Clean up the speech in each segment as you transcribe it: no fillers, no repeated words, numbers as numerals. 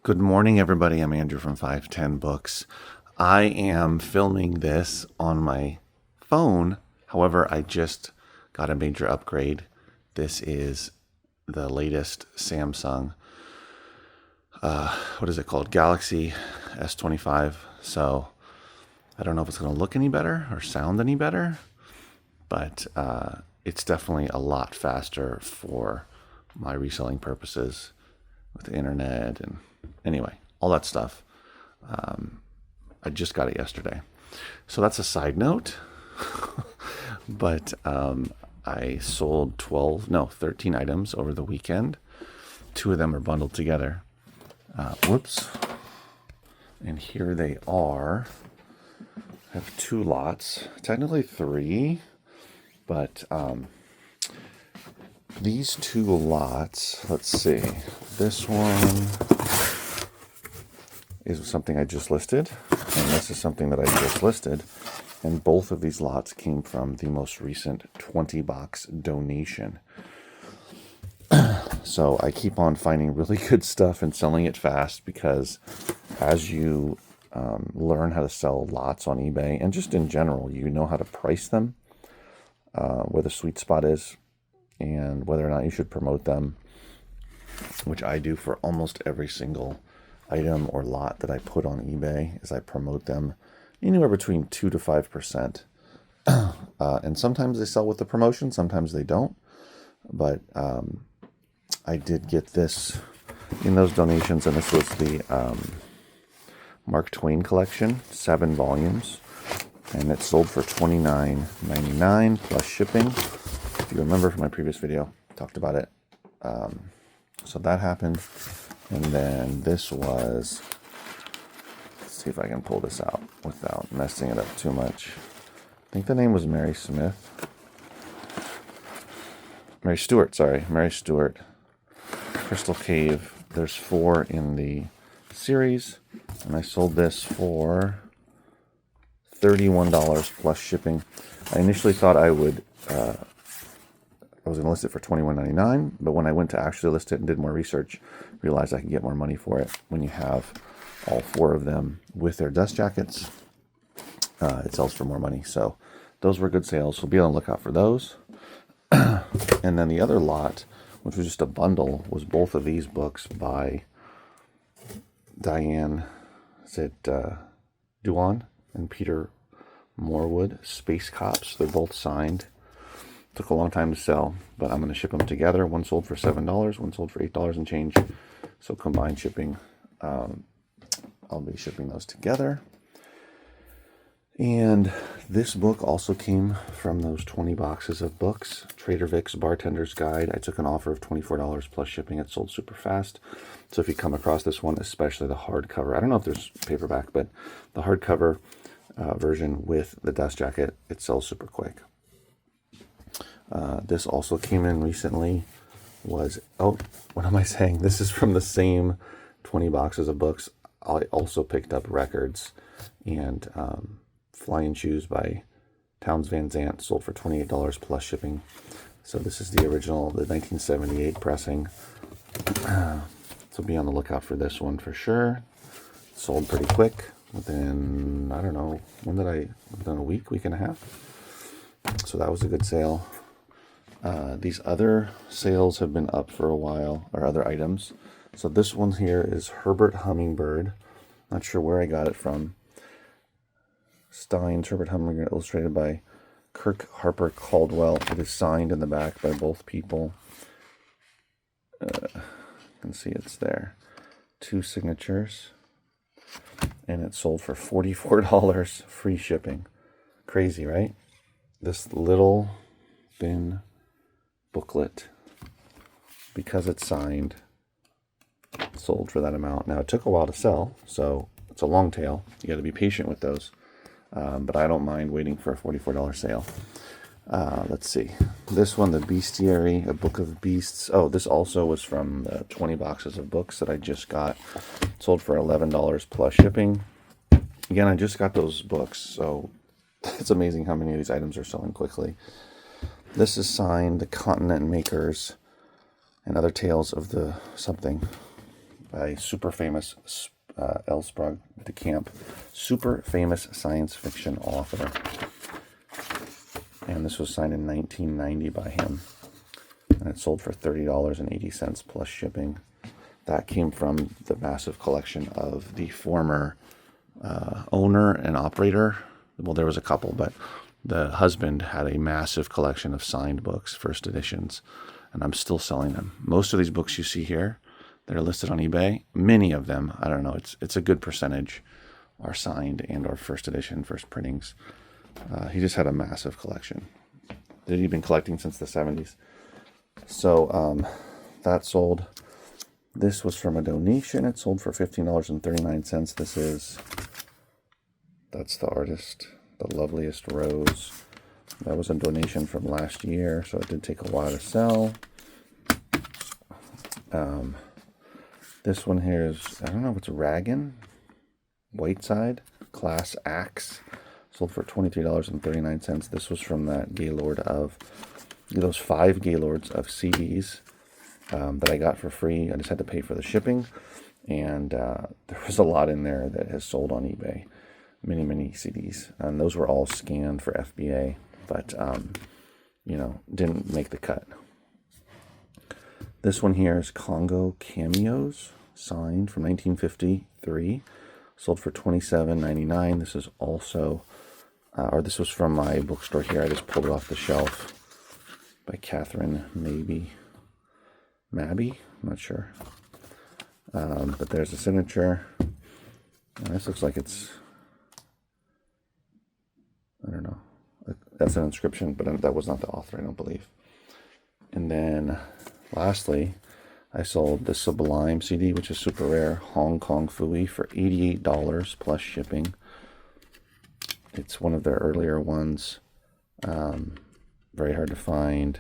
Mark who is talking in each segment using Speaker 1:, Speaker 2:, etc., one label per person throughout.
Speaker 1: Good morning, everybody. I'm Andrew from 510 Books. I am filming this on my phone. However, I just got a major upgrade. This is the latest Samsung, what is it called? Galaxy S25. So I don't know if it's going to look any better or sound any better, but it's definitely a lot faster for my reselling purposes with the internet and anyway, all that stuff. I just got it yesterday. So that's a side note. But I sold 13 items over the weekend. 2 of them are bundled together. Whoops. And here they are. I have 2 lots, technically 3, but these 2 lots, let's see, this one is something I just listed, and this is something that I just listed, and both of these lots came from the most recent 20-box donation. So I keep on finding really good stuff and selling it fast, because as you learn how to sell lots on eBay, and just in general, you know how to price them, where the sweet spot is, and whether or not you should promote them, which I do for almost every single item or lot that I put on eBay, is I promote them anywhere between 2 to 5%. And sometimes they sell with the promotion, sometimes they don't. But I did get this in those donations, and this was the Mark Twain collection, 7 volumes, and it sold for $29.99 plus shipping. If you remember from my previous video, I talked about it. So that happened. And then this was, let's see if I can pull this out without messing it up too much. I think the name was Mary Stewart. Crystal Cave. There's 4 in the series, and I sold this for $31 plus shipping. I initially thought I was going to list it for $21.99, but when I went to actually list it and did more research, realized I could get more money for it when you have all 4 of them with their dust jackets. It sells for more money. So those were good sales. So be on the lookout for those. And then the other lot, which was just a bundle, was both of these books by Diane, Duan and Peter Morwood, Space Cops. They're both signed. Took a long time to sell, but I'm going to ship them together. One sold for $7, one sold for $8 and change. So combined shipping, I'll be shipping those together. And this book also came from those 20 boxes of books. Trader Vic's Bartender's Guide. I took an offer of $24 plus shipping. It sold super fast. So if you come across this one, especially the hardcover, I don't know if there's paperback, but the hardcover version with the dust jacket, it sells super quick. This also came in recently. What am I saying? This is from the same 20 boxes of books. I also picked up Records and Flying Shoes by Townes Van Zandt, sold for $28 plus shipping. So this is the original, the 1978 pressing. So be on the lookout for this one for sure. Sold pretty quick within, I don't know, within a week and a half. So that was a good sale. These other sales have been up for a while, or other items. So this one here is Herbert Hummingbird. Not sure where I got it from. Stein's Herbert Hummingbird, illustrated by Kirk Harper Caldwell. It is signed in the back by both people. You can see it's there. 2 signatures. And it sold for $44 free shipping. Crazy, right? This little thin booklet, because it's signed, sold for that amount. Now, it took a while to sell, so it's a long tail. You got to be patient with those, but I don't mind waiting for a $44 sale. Let's see. This one, The Bestiary, A Book of Beasts. Oh, this also was from the 20 boxes of books that I just got. Sold for $11 plus shipping. Again, I just got those books, so it's amazing how many of these items are selling quickly. This is signed The Continent Makers and Other Tales of the something. by super famous L. Sprague de Camp, super famous science fiction author. And this was signed in 1990 by him. And it sold for $30.80 plus shipping. That came from the massive collection of the former owner and operator. Well, there was a couple, but the husband had a massive collection of signed books, first editions, and I'm still selling them. Most of these books you see here that are listed on eBay, many of them, I don't know, it's a good percentage, are signed and or first edition, first printings. He just had a massive collection that he'd been collecting since the 70s. So that sold. This was from a donation. It sold for $15.39. That's the artist, The Loveliest Rose. That was a donation from last year, so it did take a while to sell. This one here is, I don't know if it's Ragan, Whiteside, Class Axe. Sold for $23.39. This was from that Gaylord of, those 5 Gaylords of CDs that I got for free. I just had to pay for the shipping. And there was a lot in there that has sold on eBay. Many, many CDs. And those were all scanned for FBA, but, you know, didn't make the cut. This one here is Congo Cameos, signed from 1953. Sold for $27.99. This is also, this was from my bookstore here. I just pulled it off the shelf by Catherine Mabby. I'm not sure. But there's the signature. And this looks like it's, I don't know. That's an inscription, but that was not the author, I don't believe. And then, lastly, I sold the Sublime CD, which is super rare, Hong Kong Phooey, for $88 plus shipping. It's one of their earlier ones. Very hard to find.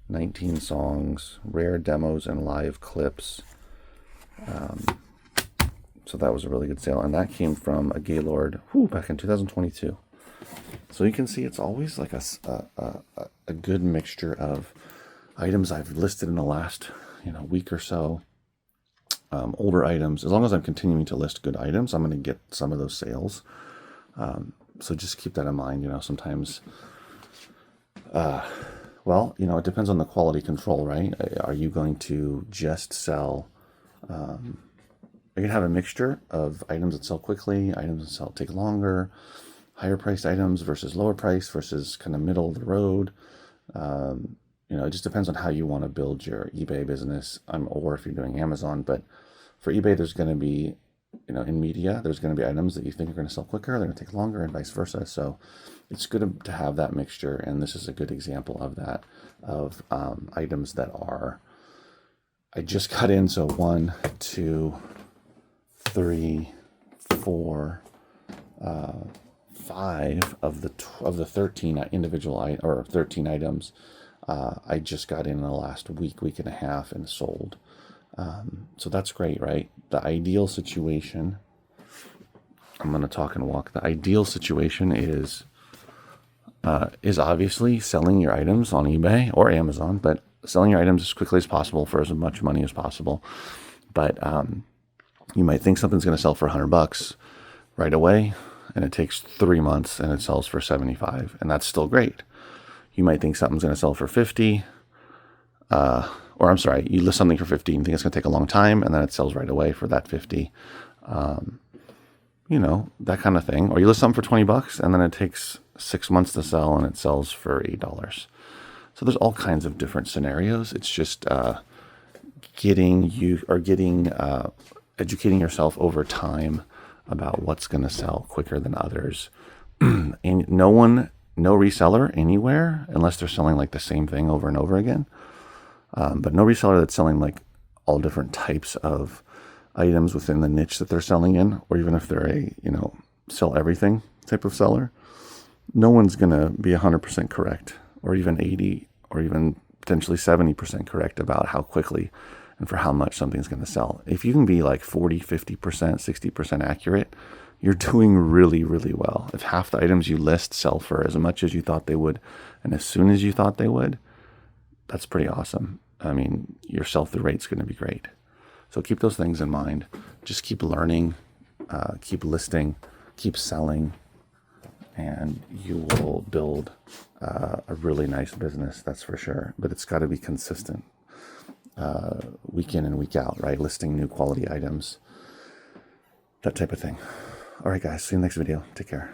Speaker 1: 19 songs, rare demos and live clips. So that was a really good sale. And that came from a Gaylord back in 2022. So you can see it's always like a good mixture of items I've listed in the last week or so. Older items. As long as I'm continuing to list good items, I'm going to get some of those sales. So just keep that in mind. Sometimes, well, it depends on the quality control, right? Are you going to just sell? Are you going to have a mixture of items that sell quickly, items that take longer, higher priced items versus lower price versus kind of middle of the road? It just depends on how you want to build your eBay business, or if you're doing Amazon. But for eBay, there's going to be, in media, there's going to be items that you think are going to sell quicker, they're going to take longer, and vice versa. So it's good to have that mixture, and this is a good example of that, of items that are, I just cut in, so 1, 2, 3, 4, 5 of the 13 individual or 13 items. I just got in the last week and a half and sold. So that's great, right? The ideal situation, I'm going to talk and walk. The ideal situation is obviously selling your items on eBay or Amazon, but selling your items as quickly as possible for as much money as possible. But you might think something's going to sell for $100 right away, and it takes 3 months and it sells for $75, and that's still great. You might think something's going to sell for $50, or I'm sorry, you list something for $50 and think it's going to take a long time, and then it sells right away for that $50. That kind of thing. Or you list something for $20 and then it takes 6 months to sell and it sells for $8. So there's all kinds of different scenarios. It's just educating yourself over time about what's going to sell quicker than others. And no reseller anywhere, unless they're selling like the same thing over and over again. But no reseller that's selling like all different types of items within the niche that they're selling in, or even if they're a, sell everything type of seller, no one's going to be 100% correct, or even 80, or even potentially 70% correct about how quickly and for how much something's going to sell. If you can be like 40, 50%, 60% accurate, you're doing really, really well. If half the items you list sell for as much as you thought they would, and as soon as you thought they would, that's pretty awesome. I mean, your sell-through rate's going to be great. So keep those things in mind. Just keep learning, keep listing, keep selling, and you will build a really nice business, that's for sure. But it's got to be consistent, week in and week out, right? Listing new quality items, that type of thing. All right, guys, see you in the next video. Take care.